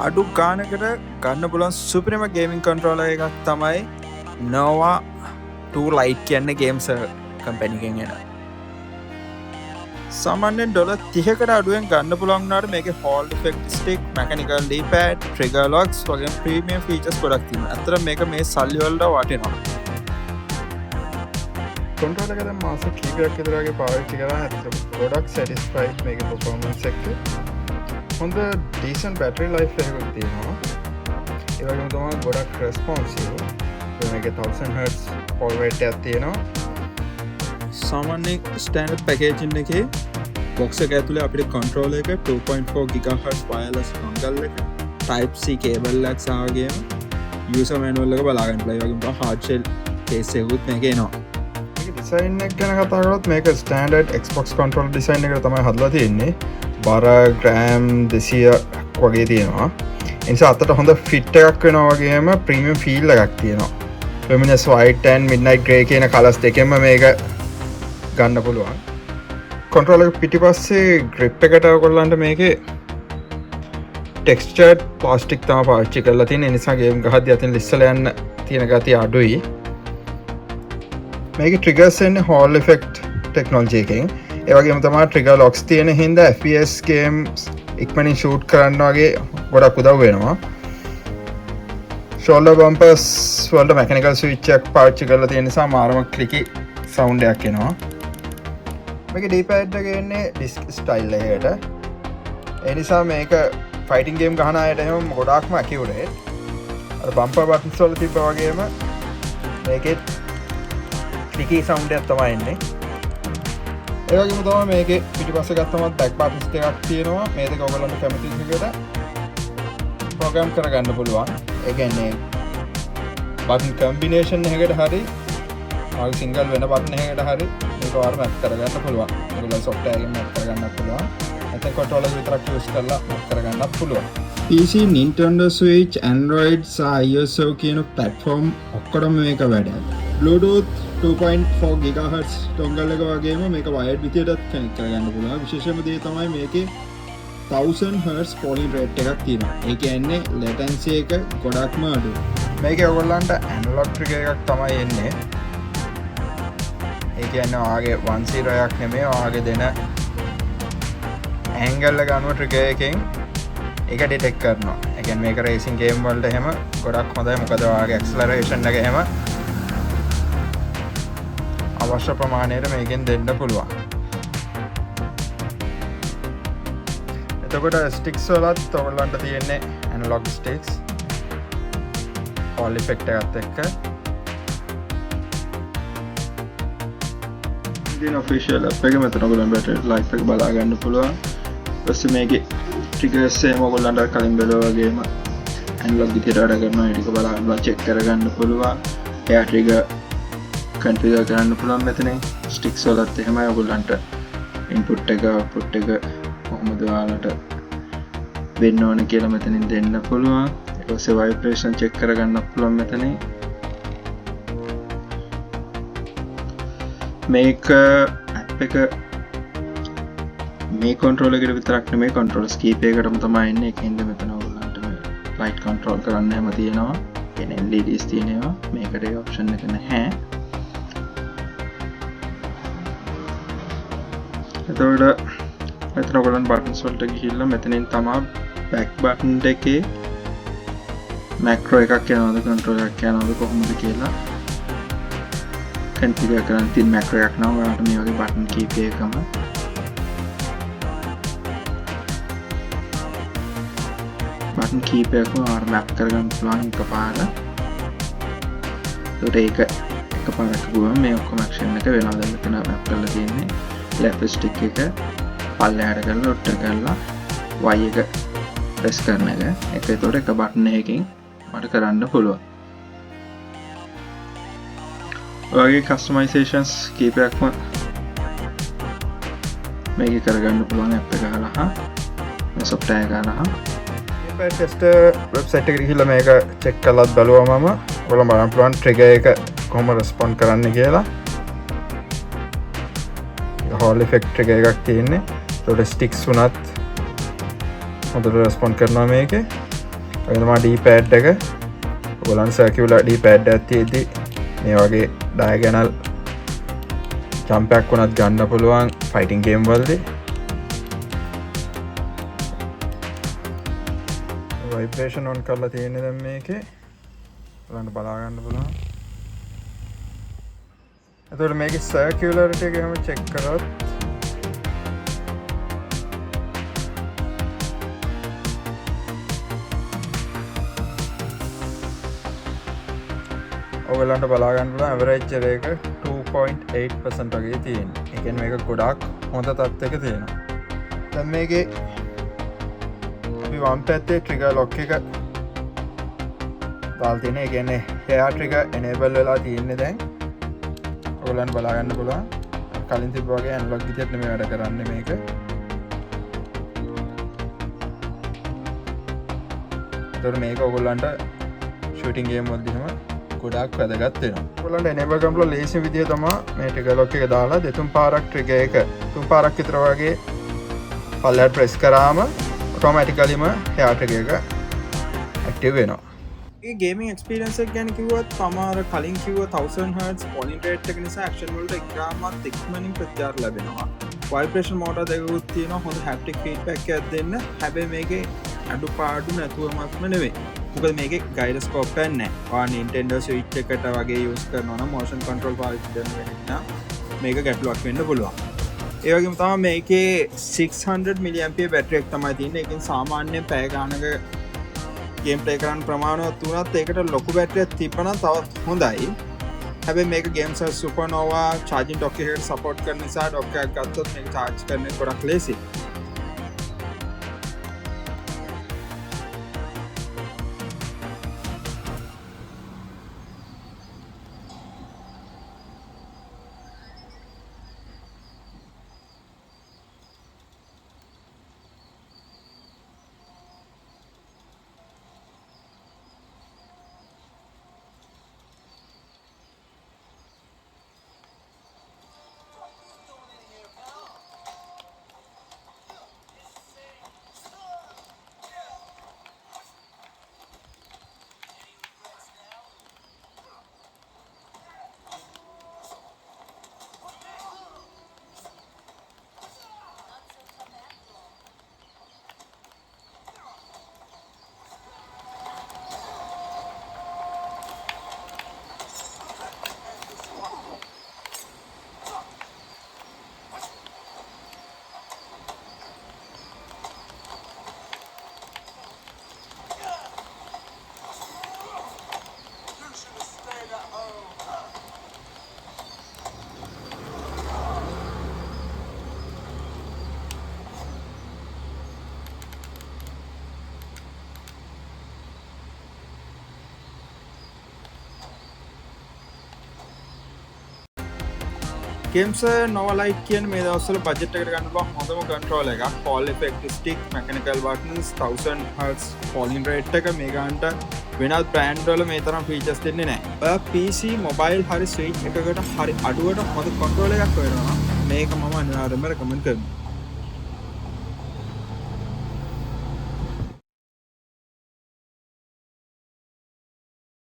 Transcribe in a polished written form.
අඩු ගානකට ගන්න පුලන් සුපරිම ගේමින් කොන්ට්‍රෝල එකක් තමයි නෝවා 2 ලයිට් කියන්න ගේම්ස කම්පැනිකෙන් එන සාමාන්‍යෙන් $30කට අඩුවෙන් ගන්න පුළන්නාට මේක හෝල් ෆෙක්් ස්ටික් මැකනිකල් ඩීපෑඩ් ට්‍රිගලොක්ස් වගේ ප්‍රීමියම් ෆීචස් ගොඩක් තින අතර මේක මේ සල්ලිවල්ඩ වටනවා කොන්ට්‍රෝලකද මාස කීපයක් විතරගේ පාවිච්චි කරා ඇත ගොඩක් සැටිස්ෆයි් මේක පොෆෝමන්ස් එක හොඳ ඩීසන් බැටරි ලයිෆ් එකකුත් තියෙනවා ඒවගේම තමා ගොඩක් රෙස්පොන්සිව් මේක 1000 Hz පොල්වේට් එකක් තියෙනවා සාමාන්‍ය ස්ටෑන්ඩඩ් පැකේජින් එකේ බොක්ස් එක ඇතුලේ අපිට කන්ට්‍රෝලර් එක 2.4 GHz වයර්ලස් ඩොන්ගල් එක Type C කේබල් එකක් සහ වගේම යූසර් මැනුවල් එක බලා ගන්න පුළුවන්. ඒ වගේම හાર્ඩ් ෂෙල් කේස් එකකුත් මේකේ එනවා. ඩිසයින් එක ගැන කතා කරොත් මේක ස්ටෑන්ඩඩ් Xbox controller ඩිසයින් එකට තමයි හදලා තියෙන්නේ. බර ග්‍රෑම් 200ක් වගේ තියෙනවා. ඒ නිසා අතට හොඳ ෆිට් එකක් වෙනවා වගේම ප්‍රීමියම් ෆීල් එකක් තියෙනවා. luminous white and midnight grey කියන කලර්ස් දෙකෙන්ම මේක ගන්න පුළුවන්. controller එක පිටිපස්සේ grip එකට ඔයගොල්ලන්ට මේකේ textured plastic තමයි පාවිච්චි කරලා තියෙන්නේ. ඒ නිසා ගේම් ගහද්දී අතින් ලිස්සලා යන්න තියෙන ගතිය අඩුයි. මේක ට්‍රිගර්ස් එන්නේ හෝල් ඉෆෙක්ට් ටෙක්නොලොජි එකෙන්. ඒ වගේම තමයි ට්‍රිගර් ලොක්ස් තියෙන හින්දා FPS ගේම්ස් ඉක්මනින් ෂූට් කරන්න වගේ ගොඩක් උදව් වෙනවා. ෂෝල්ඩර් බම්පර්ස් වලට මෙකැනිකල් ස්විච් එකක් පාවිච්චි කරලා තියෙන නිසා මාරම ක්ලිකි සවුන්ඩ් එකක් එනවා. මේක D-pad එක එන්නේ ඩිස්ක් ස්ටයිල් එකකට. ඒ නිසා මේක ෆයිටින් ගේම් ගහන අයට එහෙම ගොඩාක්ම ඇකියුරේට්. අර බම්පර් බටන්ස් වල තිබ්බා වගේම මේකේ ක්ලිකි සවුන්ඩ් එකක් තමයි එන්නේ. ඒ වගේම තමයි මේකේ පිටිපස්සේ ගත්තම බෑක් බටන්ස් දෙකක් තියෙනවා. මේ දෙක ඔයගොල්ලන්ට කැමති විදිහට ප්‍රෝග්‍රෑම් කරගන්න පුළුවන්. ඒ කියන්නේ බටන් කම්බිනේෂන් එකකට හරි ආයි සිංගල් වෙන බටන් එකකට හරි මේක වාර මැප් කරගන්න පුළුවන්. ඔයගොල්ලෝ software එකෙන් මැප් කරගන්නත් පුළුවන්. නැත්නම් controller විතරක් use කරලා මැප් කරගන්නත් පුළුවන්. PC, Nintendo Switch, Android සහ iOS කියන platform ඔක්කොම මේක වැඩයි. Bluetooth 2.4 GHz ඩොන්ගල් එක වගේම මේක wired විදියටත් කනෙක්ට් කරගන්න පුළුවන්. විශේෂම දේ තමයි මේකේ 1000 Hz polling rate එකක් තියෙනවා. ඒ කියන්නේ latency එක ගොඩක්ම අඩුයි. මේකේ ඔයගොල්ලන්ට analog trigger එකක් තමයි එන්නේ. ඒ කියන්නේ ඔයාගේ 10 එකක් නෙමෙයි ඔයාගේ දෙන angle එක අනුව trigger එකෙන් ඒක detect කරනවා. ඒ කියන්නේ මේක racing game වලට එහෙම ගොඩක් හොඳයි. මොකද ඔයාගේ acceleration එක එහෙම අවශ්‍ය ප්‍රමාණයට මේකෙන් දෙන්න පුළුවන්. එතකොට ස්ටික්ස් වලත් ඔයගොල්ලන්ට තියෙන්නේ ඇනලොග් ස්ටික්ස් හෝල් ඉෆෙක්ට් එකත් එක්ක. ඉතින් ඔෆිෂියල් ඇප් එක මෙතන ඔයගොල්ලන් බැටරි ලයිෆ් එක බලා ගන්න පුළුවන්. ඊපස්සේ මේකේ ට්‍රිගර්ස් එහෙම ඔයගොල්ලන්ට කලින් බැලුවා වගේම ඇනලොග් විදියට වැඩ කරනවා. ඒක බලන්න චෙක් කරගන්න පුළුවන්. එයා ට්‍රිගර් කන්ෆිගර් කරන්න පුළුවන් මෙතනින්. ස්ටික්ස් වලත් එහෙමයි ඔයගොල්ලන්ට ඉන්පුට් එක අවුට්පුට් එක කොහොමද ඔයාලට වෙන්න ඕන කියලා මෙතනින් දෙන්න පුළුවන්. ඊට පස්සේ ভাইබ්‍රේෂන් චෙක් කරගන්න පුළුවන් මෙතනින්. මේක ඇප් එක මේ කන්ට්‍රෝලර් එකට විතරක් නෙමෙයි කන්ට්‍රෝලර්ස් කීප එකකටම තමයි එන්නේ. ඒකින්ද මෙතන ඔයගොල්ලන්ට මේ ලයිට් කන්ට්‍රෝල් කරන්න හැම තියෙනවා. කියන්නේ LEDs තියෙනවා. මේකට ඒ ඔප්ෂන් එක නැහැ. එතකොට මෙතන ඔයගොල්ලන් බටන්ස් වලට ගිහිල්ලා මෙතනින් තමයි බෑක් බටන් එකේ මැක්‍රෝ එකක් යනවාද කන්ට්‍රෝලර් එකක් යනවාද කොහොමද කියලා කන්ෆිගර් කරන්න තියෙන මැක්‍රෝ එකක් නම් ඔයාලට මේ වගේ බටන් කීප එකම බටන් කීප එකම ඔයාලට මැප් කරගන්න පුළුවන් එකපාරට. ඒකට ඒක එකපාරට ගුවම මේ ඔක්කොම ඇක්ෂන් එක වෙනවා. දැන් මෙතන මැප් කරලා තියෙන්නේ left stick එක පල්ලෙහාට කරලා ඔට්ට කරලා y එක ප්‍රෙස් කරන එක. ඒතකොට එක බටන් එකකින් මට කරන්න පුළුවන්. ඔයගේ කස්ටමයිසේෂන්ස් කීපයක්ම මේක කරගන්න පුළුවන් ඇප් එක හරහා මේ software එක හරහා. D-pad tester website එකට ගිහිල්ලා මේක check කරලාත් බලුවා මම. ඔයාලා බලන්න පුළුවන් trigger එක කොහොම respond කරන්න කියලා. හෝල් ඉෆෙක්ට් trigger එකක් තියෙන්නේ. ඒකට sticks උනත් හොඳට respond කරනවා මේකේ. ඔයනවා D-pad එක ඔයගොල්ලන් circular D-pad එකක් තියෙද්දි මේ වගේ diagonal jump එකක් වුණත් ගන්න පුළුවන් fighting game වලදී vibration on කරලා තියෙන්නේ දැන් මේකේ ඔයගොල්ලන්ට බලා ගන්න පුළුවන්. එතකොට මේකේ circularity එක එහෙම check කරොත් ඔයගලන්ට බලා ගන්න පුළුවන් ඇවරේජ් එක 2.8% වගේ තියෙනවා. ඒ කියන්නේ මේක ගොඩක් හොඳ තත්ත්වයක තියෙනවා. දැන් මේකේ අපි වම් පැත්තේ ට්‍රිගර් ලොක් එක දාලා තියෙනවා. ඒ කියන්නේ hair trigger enable වෙලා තියෙන්නේ දැන්. ඔයගලන්ට බලා ගන්න පුළුවන්. කලින් තිබ්බ වගේ analog විදියට නෙමෙයි වැඩ කරන්නේ මේක. ඒතර මේක ඔයගලන්ට shooting game වලදීම ගොඩක් වැදගත් වෙනවා. ඔයගොල්ලන්ට enable කරන්න ලේසි විදිය තමයි මේ trigger lock එක දාලා දෙතුන් පාරක් trigger එක තුන් පාරක් විතර වගේ පල්ලයට press කරාම automaticallyම hair trigger එක active වෙනවා. මේ gaming experience එක ගැන කිව්වොත් සමහර කලින් කිව්ව 1000 Hz polling rate එක නිසා action වලට ඉක්‍රාමත් ඉක්මනින් ප්‍රතිචාර ලැබෙනවා. vibration motor දෙකකුත් තියෙනවා. හොඳ haptic feedback එකක් දෙන්න. හැබැයි මේකේ අඩුපාඩු නැතුවමත්ම නෙවෙයි. මොකද මේකේ ගයිරොස්කෝප් එකක් නැහැ. ඔයා Nintendo Switch එකට වගේ යූස් කරනවා නම් motion control පාවිච්චි කරන වෙනවා. මේක ගැටලුවක් වෙන්න පුළුවන්. ඒ වගේම තමයි මේකේ 600 mAh බැටරි එක තමයි තියෙන්නේ. ඒකෙන් සාමාන්‍යයෙන් පැය ගානක ගේම් ප්ලේ කරන්න ප්‍රමාණවත් වුණත් ඒකට ලොකු බැටරියක් තිබ්බනම් තවත් හොඳයි. හැබැයි මේක ගේම්ස් Supernova charging dock එකකට support කරන නිසා dock එකක් ගත්තොත් මේක charge කරන්න ගොඩක් ලේසියි. Games Nova Lite කියන මේ දවස්වල බජට් එකට ගන්න පුළුවන් හොඳම controller එකක්. Hall effect stick, mechanical buttons, 1000 Hz polling rate එක මේ ගන්නට වෙනත් brand වල මේ තරම් features දෙන්නේ නැහැ. ඔය PC, mobile හරි Switch එකකට හරි අඩුවට හොඳ controller එකක් හොයනවා නම් මේක මම අනිවාර්යයෙන්ම recommend කරනවා.